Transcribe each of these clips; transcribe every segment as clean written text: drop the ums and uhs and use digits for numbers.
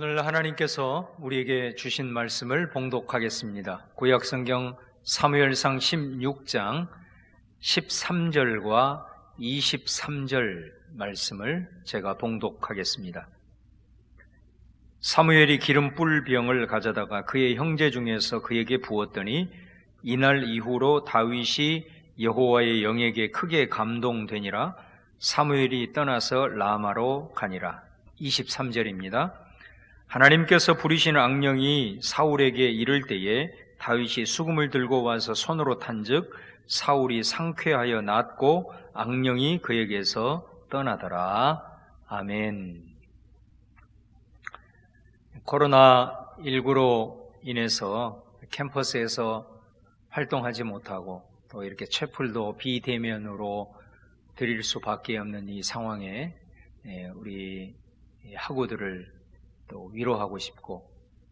오늘 하나님께서 우리에게 주신 말씀을 봉독하겠습니다. 구약성경 사무엘상 16장 13절과 23절 말씀을 제가 봉독하겠습니다. 사무엘이 기름 뿔 병을 가져다가 그의 형제 중에서 그에게 부었더니 이날 이후로 다윗이 여호와의 영에게 크게 감동되니라. 사무엘이 떠나서 라마로 가니라. 23절입니다. 하나님께서 부리신 악령이 사울에게 이를 때에 다윗이 수금을 들고 와서 손으로 탄즉 사울이 상쾌하여 낫고 악령이 그에게서 떠나더라. 아멘. 코로나19로 인해서 캠퍼스에서 활동하지 못하고 또 이렇게 채플도 비대면으로 드릴 수밖에 없는 이 상황에 우리 학우들을 또 위로하고 싶고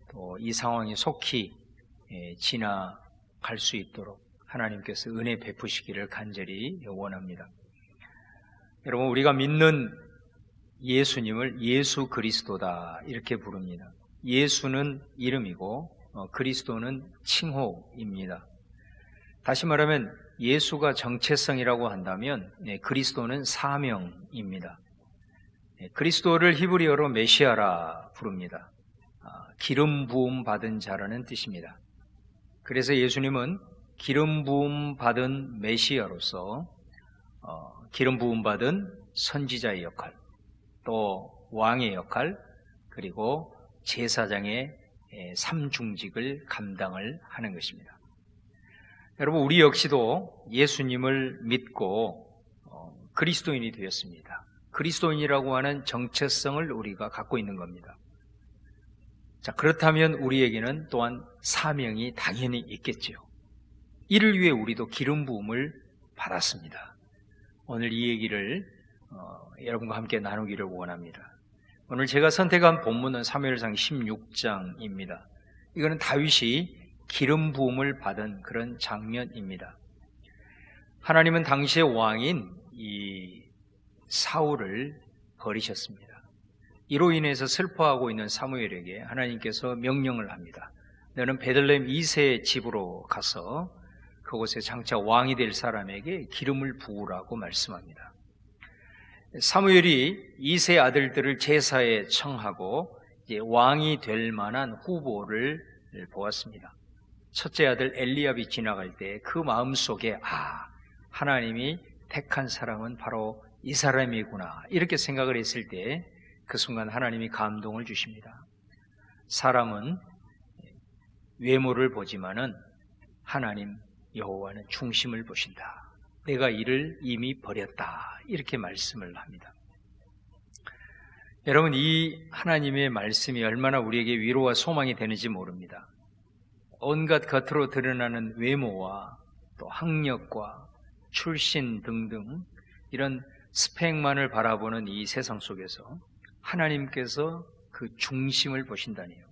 또 이 상황이 속히 지나갈 수 있도록 하나님께서 은혜 베푸시기를 간절히 원합니다. 여러분, 우리가 믿는 예수님을 예수 그리스도다 이렇게 부릅니다. 예수는 이름이고 그리스도는 칭호입니다. 다시 말하면 예수가 정체성이라고 한다면 그리스도는 사명입니다. 그리스도를 히브리어로 메시아라 부릅니다. 기름 부음 받은 자라는 뜻입니다. 그래서 예수님은 기름 부음 받은 메시아로서 기름 부음 받은 선지자의 역할, 또 왕의 역할, 그리고 제사장의 삼중직을 감당을 하는 것입니다. 여러분, 우리 역시도 예수님을 믿고 그리스도인이 되었습니다. 그리스도인이라고 하는 정체성을 우리가 갖고 있는 겁니다. 자, 그렇다면 우리에게는 또한 사명이 당연히 있겠지요. 이를 위해 우리도 기름 부음을 받았습니다. 오늘 이 얘기를 여러분과 함께 나누기를 원합니다. 오늘 제가 선택한 본문은 사무엘상 16장입니다. 이거는 다윗이 기름 부음을 받은 그런 장면입니다. 하나님은 당시의 왕인 이 사울을 버리셨습니다. 이로 인해서 슬퍼하고 있는 사무엘에게 하나님께서 명령을 합니다. 너는 베들레헴 이새의 집으로 가서 그곳에 장차 왕이 될 사람에게 기름을 부으라고 말씀합니다. 사무엘이 이새의 아들들을 제사에 청하고 이제 왕이 될 만한 후보를 보았습니다. 첫째 아들 엘리압이 지나갈 때 그 마음속에 하나님이 택한 사람은 바로 이 사람이구나 이렇게 생각을 했을 때 그 순간 하나님이 감동을 주십니다. 사람은 외모를 보지만은 하나님 여호와는 중심을 보신다. 내가 이를 이미 버렸다 이렇게 말씀을 합니다. 여러분, 이 하나님의 말씀이 얼마나 우리에게 위로와 소망이 되는지 모릅니다. 온갖 겉으로 드러나는 외모와 또 학력과 출신 등등 이런 스펙만을 바라보는 이 세상 속에서 하나님께서 그 중심을 보신다니요.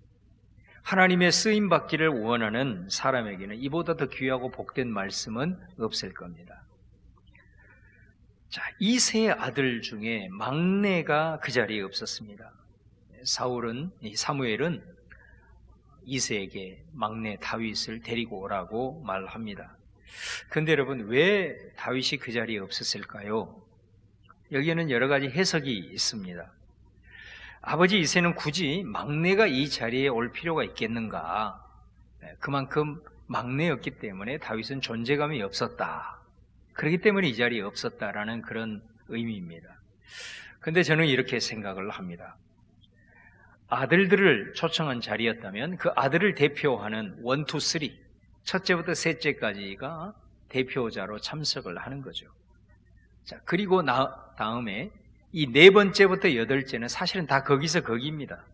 하나님의 쓰임받기를 원하는 사람에게는 이보다 더 귀하고 복된 말씀은 없을 겁니다. 자, 이새의 아들 중에 막내가 그 자리에 없었습니다. 사무엘은 이새에게 막내 다윗을 데리고 오라고 말합니다. 그런데 여러분, 왜 다윗이 그 자리에 없었을까요? 여기에는 여러 가지 해석이 있습니다. 아버지 이새는 굳이 막내가 이 자리에 올 필요가 있겠는가? 그만큼 막내였기 때문에 다윗은 존재감이 없었다. 그렇기 때문에 이 자리에 없었다라는 그런 의미입니다. 그런데 저는 이렇게 생각을 합니다. 아들들을 초청한 자리였다면 그 아들을 대표하는 1, 2, 3 첫째부터 셋째까지가 대표자로 참석을 하는 거죠. 자, 그리고 다음에 이 네 번째부터 여덟째는 사실은 다 거기서 거기입니다.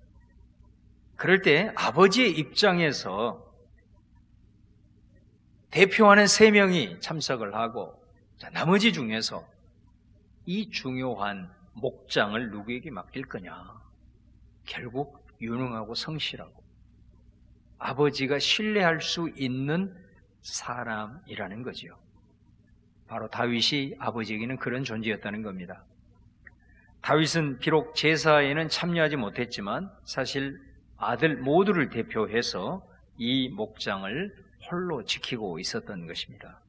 그럴 때 아버지의 입장에서 대표하는 3명이 참석을 하고, 자, 나머지 중에서 이 중요한 목장을 누구에게 맡길 거냐? 결국 유능하고 성실하고 아버지가 신뢰할 수 있는 사람이라는 거죠. 바로 다윗이 아버지에게는 그런 존재였다는 겁니다. 다윗은 비록 제사에는 참여하지 못했지만 사실 아들 모두를 대표해서 이 목장을 홀로 지키고 있었던 것입니다.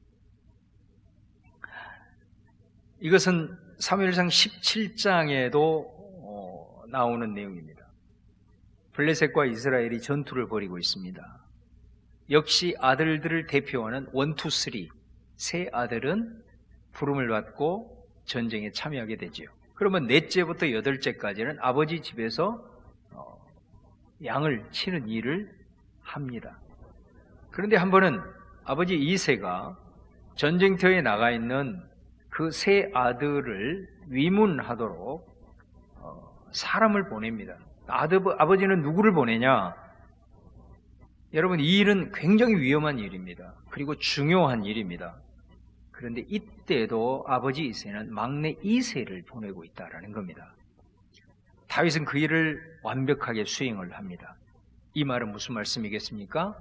이것은 사무엘상 17장에도 나오는 내용입니다. 블레셋과 이스라엘이 전투를 벌이고 있습니다. 역시 아들들을 대표하는 1, 2, 3, 세 아들은 부름을 받고 전쟁에 참여하게 되지요. 그러면 넷째부터 여덟째까지는 아버지 집에서 양을 치는 일을 합니다. 그런데 한 번은 아버지 이새가 전쟁터에 나가 있는 그 세 아들을 위문하도록 사람을 보냅니다. 아버지는 누구를 보내냐? 여러분, 이 일은 굉장히 위험한 일입니다. 그리고 중요한 일입니다. 그런데 이때도 아버지 이새는 막내 이새를 보내고 있다라는 겁니다. 다윗은 그 일을 완벽하게 수행을 합니다. 이 말은 무슨 말씀이겠습니까?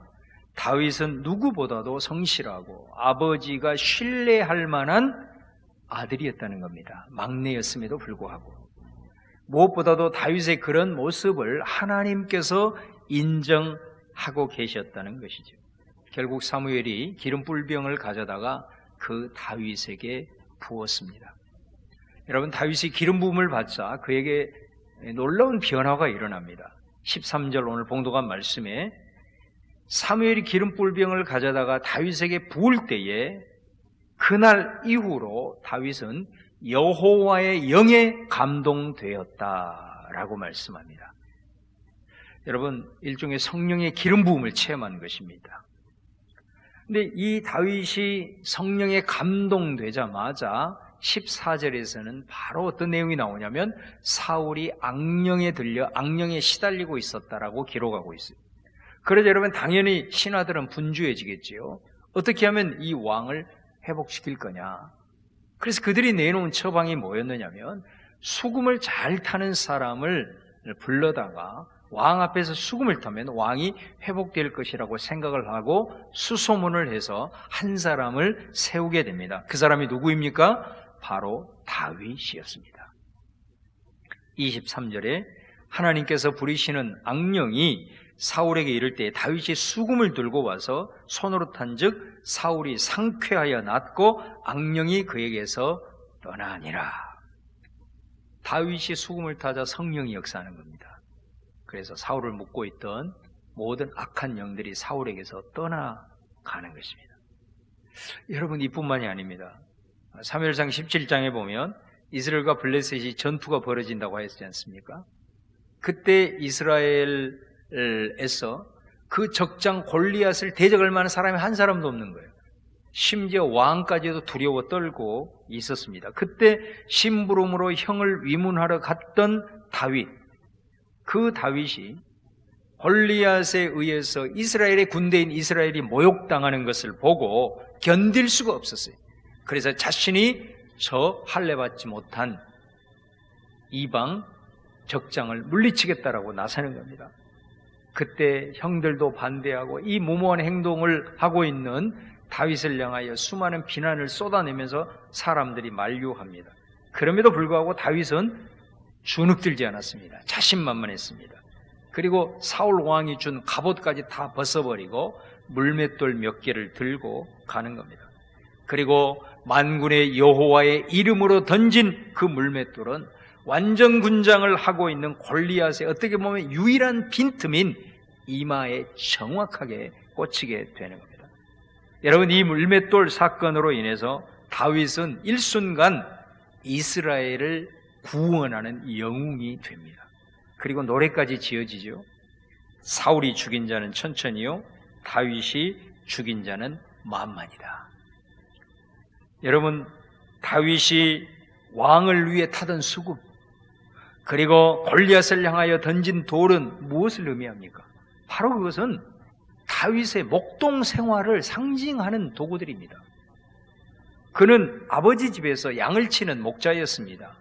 다윗은 누구보다도 성실하고 아버지가 신뢰할 만한 아들이었다는 겁니다. 막내였음에도 불구하고. 무엇보다도 다윗의 그런 모습을 하나님께서 인정하고 계셨다는 것이죠. 결국 사무엘이 기름 뿔병을 가져다가 그 다윗에게 부었습니다. 여러분, 다윗이 기름 부음을 받자 그에게 놀라운 변화가 일어납니다. 13절 오늘 봉독한 말씀에 사무엘이 기름 뿔병을 가져다가 다윗에게 부을 때에 그날 이후로 다윗은 여호와의 영에 감동되었다라고 말씀합니다. 여러분, 일종의 성령의 기름 부음을 체험한 것입니다. 근데 이 다윗이 성령에 감동되자마자 14절에서는 바로 어떤 내용이 나오냐면 사울이 악령에 들려 악령에 시달리고 있었다라고 기록하고 있어요. 그래서 여러분, 당연히 신하들은 분주해지겠지요. 어떻게 하면 이 왕을 회복시킬 거냐. 그래서 그들이 내놓은 처방이 뭐였느냐면 수금을 잘 타는 사람을 불러다가 왕 앞에서 수금을 타면 왕이 회복될 것이라고 생각을 하고 수소문을 해서 한 사람을 세우게 됩니다. 그 사람이 누구입니까? 바로 다윗이었습니다. 23절에 하나님께서 부리시는 악령이 사울에게 이를 때 다윗이 수금을 들고 와서 손으로 탄즉 사울이 상쾌하여 낫고 악령이 그에게서 떠나니라. 다윗이 수금을 타자 성령이 역사하는 겁니다. 그래서 사울을 묶고 있던 모든 악한 영들이 사울에게서 떠나가는 것입니다. 여러분, 이뿐만이 아닙니다. 사무엘상 17장에 보면 이스라엘과 블레셋이 전투가 벌어진다고 했지 않습니까? 그때 이스라엘에서 그 적장 골리앗을 대적할 만한 사람이 한 사람도 없는 거예요. 심지어 왕까지도 두려워 떨고 있었습니다. 그때 심부름으로 형을 위문하러 갔던 다윗, 그 다윗이 골리앗에 의해서 이스라엘의 군대인 이스라엘이 모욕당하는 것을 보고 견딜 수가 없었어요. 그래서 자신이 저 할례받지 못한 이방 적장을 물리치겠다라고 나서는 겁니다. 그때 형들도 반대하고 이 무모한 행동을 하고 있는 다윗을 향하여 수많은 비난을 쏟아내면서 사람들이 만류합니다. 그럼에도 불구하고 다윗은 주눅들지 않았습니다. 자신만만했습니다. 그리고 사울 왕이 준 갑옷까지 다 벗어버리고 물맷돌 몇 개를 들고 가는 겁니다. 그리고 만군의 여호와의 이름으로 던진 그 물맷돌은 완전 군장을 하고 있는 골리앗의 어떻게 보면 유일한 빈틈인 이마에 정확하게 꽂히게 되는 겁니다. 여러분, 이 물맷돌 사건으로 인해서 다윗은 일순간 이스라엘을 구원하는 영웅이 됩니다. 그리고 노래까지 지어지죠. 사울이 죽인 자는 천천히요, 다윗이 죽인 자는 만만이다. 여러분, 다윗이 왕을 위해 타던 수금, 그리고 골리앗을 향하여 던진 돌은 무엇을 의미합니까? 바로 그것은 다윗의 목동 생활을 상징하는 도구들입니다. 그는 아버지 집에서 양을 치는 목자였습니다.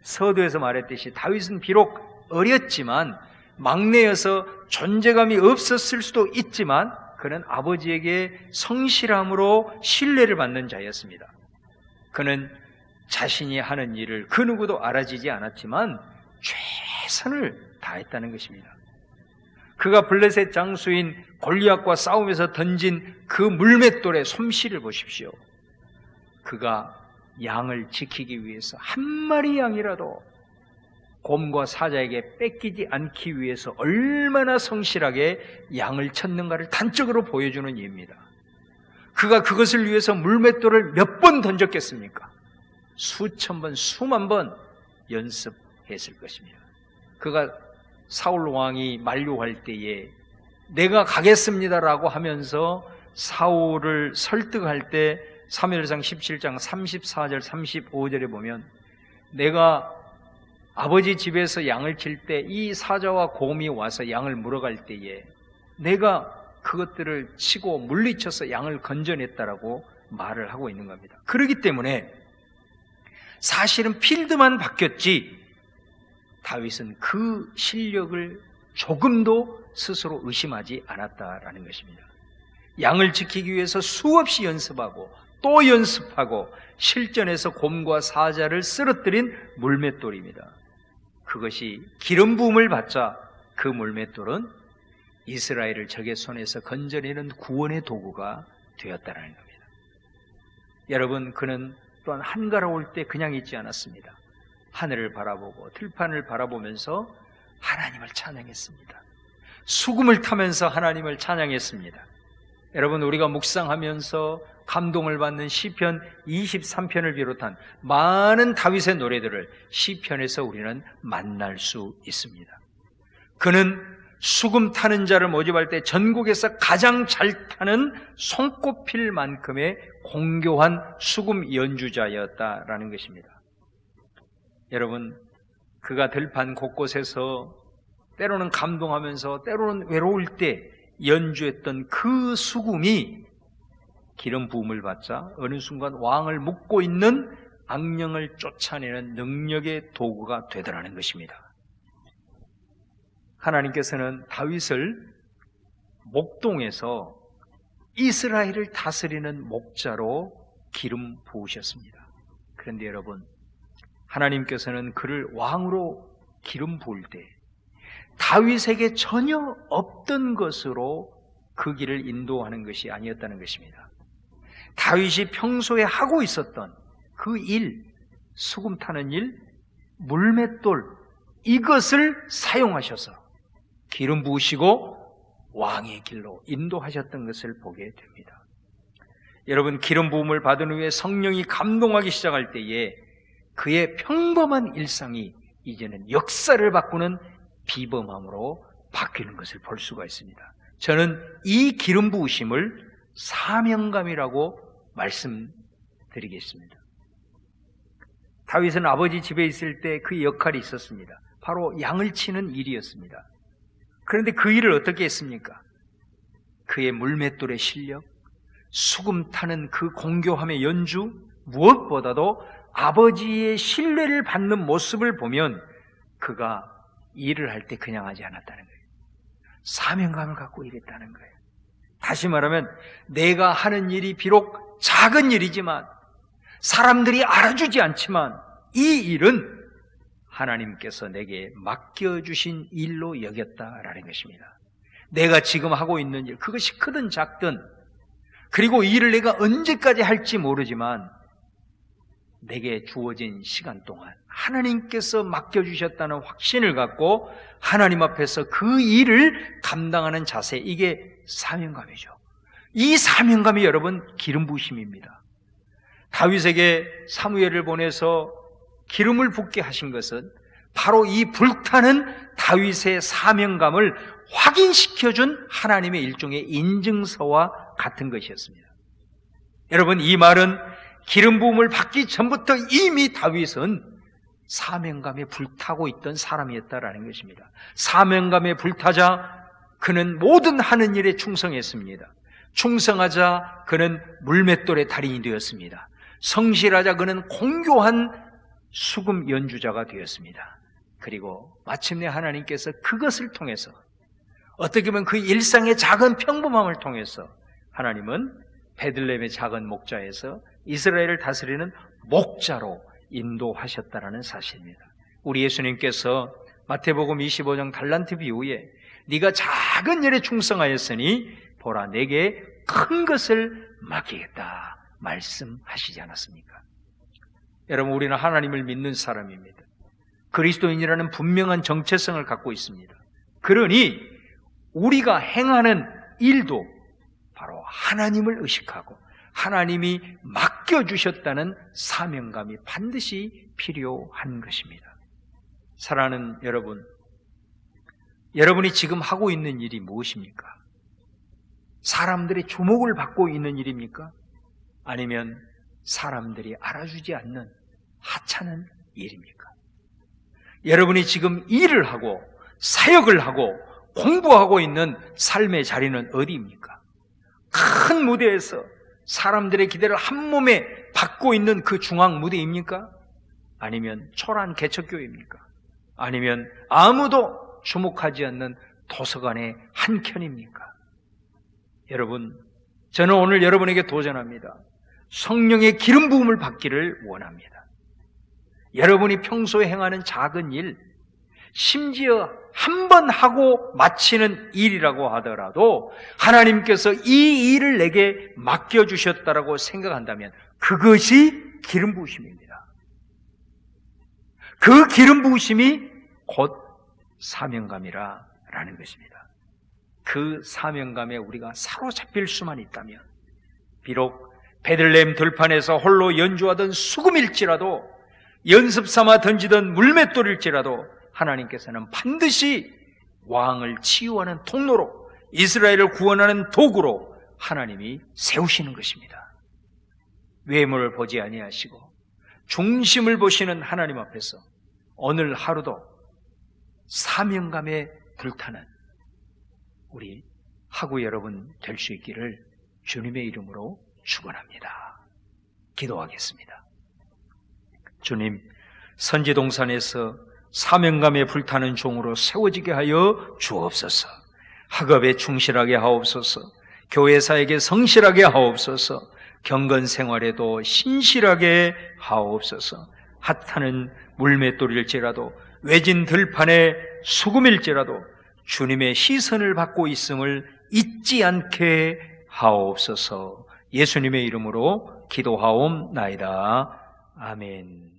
서두에서 말했듯이 다윗은 비록 어렸지만 막내여서 존재감이 없었을 수도 있지만 그는 아버지에게 성실함으로 신뢰를 받는 자였습니다. 그는 자신이 하는 일을 그 누구도 알아지지 않았지만 최선을 다했다는 것입니다. 그가 블레셋 장수인 골리앗과 싸움에서 던진 그 물맷돌의 솜씨를 보십시오. 그가 양을 지키기 위해서 한 마리 양이라도 곰과 사자에게 뺏기지 않기 위해서 얼마나 성실하게 양을 쳤는가를 단적으로 보여주는 예입니다. 그가 그것을 위해서 물맷돌을 몇 번 던졌겠습니까? 수천 번, 수만 번 연습했을 것입니다. 그가 사울 왕이 만류할 때에 내가 가겠습니다라고 하면서 사울을 설득할 때 사무엘상 17장 34절 35절에 보면 내가 아버지 집에서 양을 칠 때 이 사자와 곰이 와서 양을 물어갈 때에 내가 그것들을 치고 물리쳐서 양을 건져냈다라고 말을 하고 있는 겁니다. 그렇기 때문에 사실은 필드만 바뀌었지 다윗은 그 실력을 조금도 스스로 의심하지 않았다라는 것입니다. 양을 지키기 위해서 수없이 연습하고 또 연습하고 실전에서 곰과 사자를 쓰러뜨린 물맷돌입니다. 그것이 기름 부음을 받자 그 물맷돌은 이스라엘을 적의 손에서 건져내는 구원의 도구가 되었다는 겁니다. 여러분, 그는 또한 한가로울 때 그냥 있지 않았습니다. 하늘을 바라보고 들판을 바라보면서 하나님을 찬양했습니다. 수금을 타면서 하나님을 찬양했습니다. 여러분, 우리가 묵상하면서 감동을 받는 시편 23편을 비롯한 많은 다윗의 노래들을 시편에서 우리는 만날 수 있습니다. 그는 수금 타는 자를 모집할 때 전국에서 가장 잘 타는 손꼽힐 만큼의 공교한 수금 연주자였다라는 것입니다. 여러분, 그가 들판 곳곳에서 때로는 감동하면서 때로는 외로울 때 연주했던 그 수금이 기름 부음을 받자 어느 순간 왕을 묶고 있는 악령을 쫓아내는 능력의 도구가 되더라는 것입니다. 하나님께서는 다윗을 목동에서 이스라엘을 다스리는 목자로 기름 부으셨습니다. 그런데 여러분, 하나님께서는 그를 왕으로 기름 부을 때 다윗에게 전혀 없던 것으로 그 길을 인도하는 것이 아니었다는 것입니다. 다윗이 평소에 하고 있었던 그 일, 수금 타는 일, 물맷돌, 이것을 사용하셔서 기름 부으시고 왕의 길로 인도하셨던 것을 보게 됩니다. 여러분, 기름 부음을 받은 후에 성령이 감동하기 시작할 때에 그의 평범한 일상이 이제는 역사를 바꾸는 비범함으로 바뀌는 것을 볼 수가 있습니다. 저는 이 기름 부으심을 사명감이라고 말씀드리겠습니다. 다윗은 아버지 집에 있을 때 그 역할이 있었습니다. 바로 양을 치는 일이었습니다. 그런데 그 일을 어떻게 했습니까? 그의 물맷돌의 실력, 수금 타는 그 공교함의 연주, 무엇보다도 아버지의 신뢰를 받는 모습을 보면 그가 일을 할 때 그냥 하지 않았다는 거예요. 사명감을 갖고 일했다는 거예요. 다시 말하면 내가 하는 일이 비록 작은 일이지만 사람들이 알아주지 않지만 이 일은 하나님께서 내게 맡겨주신 일로 여겼다라는 것입니다. 내가 지금 하고 있는 일, 그것이 크든 작든, 그리고 이 일을 내가 언제까지 할지 모르지만 내게 주어진 시간 동안 하나님께서 맡겨주셨다는 확신을 갖고 하나님 앞에서 그 일을 감당하는 자세, 이게 사명감이죠. 이 사명감이 여러분 기름 부으심입니다. 다윗에게 사무엘을 보내서 기름을 붓게 하신 것은 바로 이 불타는 다윗의 사명감을 확인시켜준 하나님의 일종의 인증서와 같은 것이었습니다. 여러분, 이 말은 기름 부음을 받기 전부터 이미 다윗은 사명감에 불타고 있던 사람이었다라는 것입니다. 사명감에 불타자 그는 모든 하는 일에 충성했습니다. 충성하자 그는 물맷돌의 달인이 되었습니다. 성실하자 그는 공교한 수금 연주자가 되었습니다. 그리고 마침내 하나님께서 그것을 통해서, 어떻게 보면 그 일상의 작은 평범함을 통해서 하나님은 베들레헴의 작은 목자에서 이스라엘을 다스리는 목자로 인도하셨다라는 사실입니다. 우리 예수님께서 마태복음 25장 달란트 비유에 네가 작은 일에 충성하였으니 보라 내게 큰 것을 맡기겠다 말씀하시지 않았습니까? 여러분, 우리는 하나님을 믿는 사람입니다. 그리스도인이라는 분명한 정체성을 갖고 있습니다. 그러니 우리가 행하는 일도 바로 하나님을 의식하고 하나님이 맡겨주셨다는 사명감이 반드시 필요한 것입니다. 사랑하는 여러분, 여러분이 지금 하고 있는 일이 무엇입니까? 사람들의 주목을 받고 있는 일입니까? 아니면 사람들이 알아주지 않는 하찮은 일입니까? 여러분이 지금 일을 하고 사역을 하고 공부하고 있는 삶의 자리는 어디입니까? 큰 무대에서 사람들의 기대를 한 몸에 받고 있는 그 중앙 무대입니까? 아니면 초라한 개척교회입니까? 아니면 아무도 주목하지 않는 도서관의 한 켠입니까? 여러분, 저는 오늘 여러분에게 도전합니다. 성령의 기름 부음을 받기를 원합니다. 여러분이 평소에 행하는 작은 일, 심지어 한 번 하고 마치는 일이라고 하더라도 하나님께서 이 일을 내게 맡겨주셨다라고 생각한다면 그것이 기름 부으심입니다. 그 기름 부으심이 곧 사명감이라는 것입니다. 그 사명감에 우리가 사로잡힐 수만 있다면 비록 베들레헴 들판에서 홀로 연주하던 수금일지라도 연습삼아 던지던 물맷돌일지라도 하나님께서는 반드시 왕을 치유하는 통로로 이스라엘을 구원하는 도구로 하나님이 세우시는 것입니다. 외모를 보지 아니하시고 중심을 보시는 하나님 앞에서 오늘 하루도 사명감에 불타는 우리 하구 여러분 될 수 있기를 주님의 이름으로 축원합니다. 기도하겠습니다. 주님, 선지동산에서 사명감에 불타는 종으로 세워지게 하여 주옵소서. 학업에 충실하게 하옵소서. 교회사에게 성실하게 하옵소서. 경건 생활에도 신실하게 하옵소서. 핫하는 물맷돌일지라도 외진 들판의 수금일지라도 주님의 시선을 받고 있음을 잊지 않게 하옵소서. 예수님의 이름으로 기도하옵나이다. 아멘.